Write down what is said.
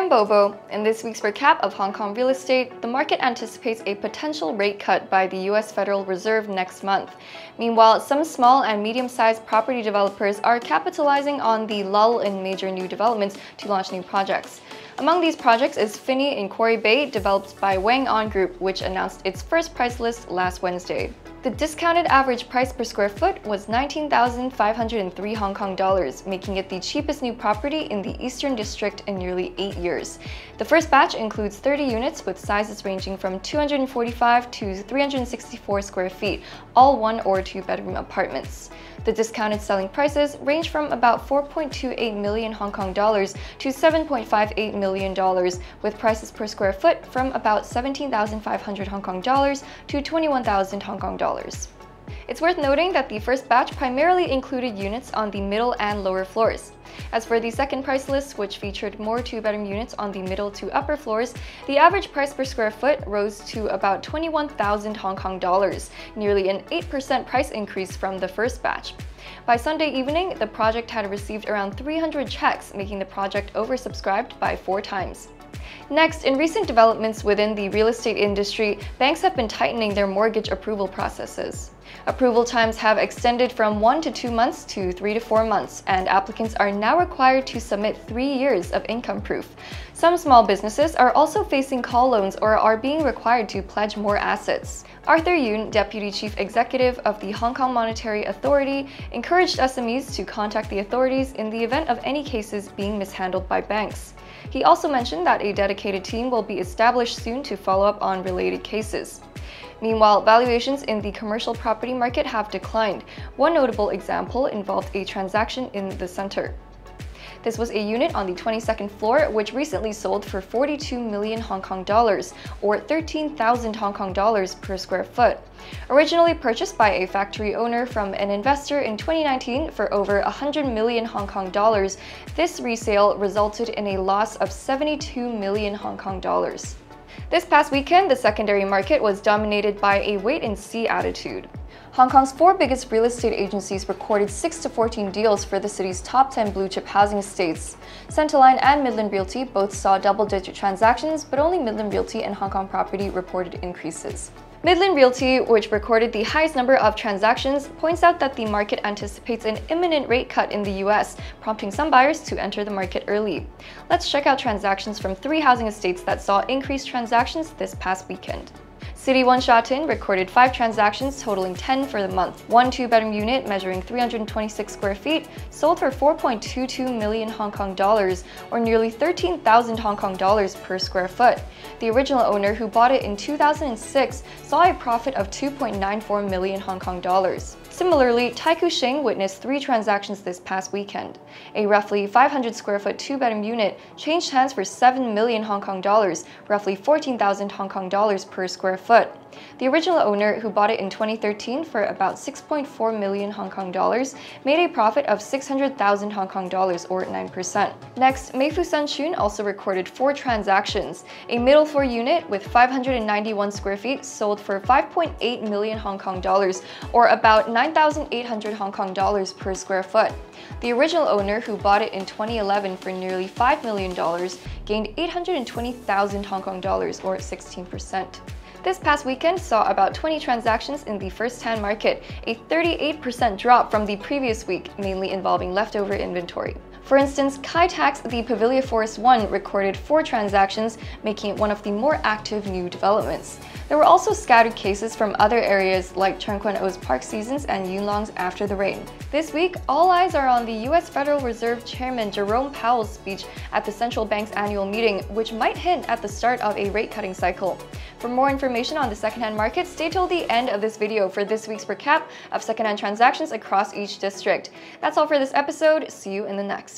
I'm Bobo. In this week's recap of Hong Kong real estate, the market anticipates a potential rate cut by the US Federal Reserve next month. Meanwhile, some small and medium-sized property developers are capitalizing on the lull in major new developments to launch new projects. Among these projects is Finney in Quarry Bay, developed by Wang On Group, which announced its first price list last Wednesday. The discounted average price per square foot was 19,503 Hong Kong dollars, making it the cheapest new property in the Eastern District in nearly 8 years. The first batch includes 30 units with sizes ranging from 245 to 364 square feet, all 1 or 2 bedroom apartments. The discounted selling prices range from about 4.28 million Hong Kong dollars to 7.58 million dollars, with prices per square foot from about 17,500 Hong Kong dollars to 21,000 Hong Kong dollars. It's worth noting that the first batch primarily included units on the middle and lower floors. As for the second price list, which featured more 2-bedroom units on the middle to upper floors, the average price per square foot rose to about 21,000 Hong Kong dollars, nearly an 8% price increase from the first batch. By Sunday evening, the project had received around 300 checks, making the project oversubscribed by 4 times. Next, in recent developments within the real estate industry, banks have been tightening their mortgage approval processes. Approval times have extended from 1 to 2 months to 3 to 4 months, and applicants are now required to submit 3 years of income proof. Some small businesses are also facing call loans or are being required to pledge more assets. Arthur Yoon, Deputy Chief Executive of the Hong Kong Monetary Authority, encouraged SMEs to contact the authorities in the event of any cases being mishandled by banks. He also mentioned that a dedicated team will be established soon to follow up on related cases. Meanwhile, valuations in the commercial property market have declined. One notable example involved a transaction in the center. This was a unit on the 22nd floor, which recently sold for 42 million Hong Kong dollars, or 13,000 Hong Kong dollars per square foot. Originally purchased by a factory owner from an investor in 2019 for over 100 million Hong Kong dollars, this resale resulted in a loss of 72 million Hong Kong dollars. This past weekend, the secondary market was dominated by a wait-and-see attitude. Hong Kong's 4 biggest real estate agencies recorded 6 to 14 deals for the city's top 10 blue-chip housing estates. Centerline and Midland Realty both saw double-digit transactions, but only Midland Realty and Hong Kong Property reported increases. Midland Realty, which recorded the highest number of transactions, points out that the market anticipates an imminent rate cut in the US, prompting some buyers to enter the market early. Let's check out transactions from 3 housing estates that saw increased transactions this past weekend. City 1 Sha Tin recorded 5 transactions totaling 10 for the month. One 2-bedroom unit measuring 326 square feet sold for 4.22 million Hong Kong dollars, or nearly 13,000 Hong Kong dollars per square foot. The original owner, who bought it in 2006, saw a profit of 2.94 million Hong Kong dollars. Similarly, Taikoo Shing witnessed 3 transactions this past weekend. A roughly 500 square foot 2-bedroom unit changed hands for 7 million Hong Kong dollars, roughly 14,000 Hong Kong dollars per square foot. The original owner, who bought it in 2013 for about 6.4 million Hong Kong dollars, made a profit of 600,000 Hong Kong dollars, or 9%. Next, Meifu Sun Chun also recorded 4 transactions. A middle floor unit with 591 square feet sold for 5.8 million Hong Kong dollars, or about 9,800 Hong Kong dollars per square foot. The original owner, who bought it in 2011 for nearly $5 million, gained 820,000 Hong Kong dollars, or 16%. This past weekend saw about 20 transactions in the first-hand market, a 38% drop from the previous week, mainly involving leftover inventory. For instance, Kai Tak's The Pavilia Forest 1 recorded 4 transactions, making it one of the more active new developments. There were also scattered cases from other areas like Cheung Kwan O's Park Seasons and Yuen Long's After the Rain. This week, all eyes are on the US Federal Reserve Chairman Jerome Powell's speech at the central bank's annual meeting, which might hint at the start of a rate-cutting cycle. For more information on the secondhand market, stay till the end of this video for this week's recap of secondhand transactions across each district. That's all for this episode. See you in the next.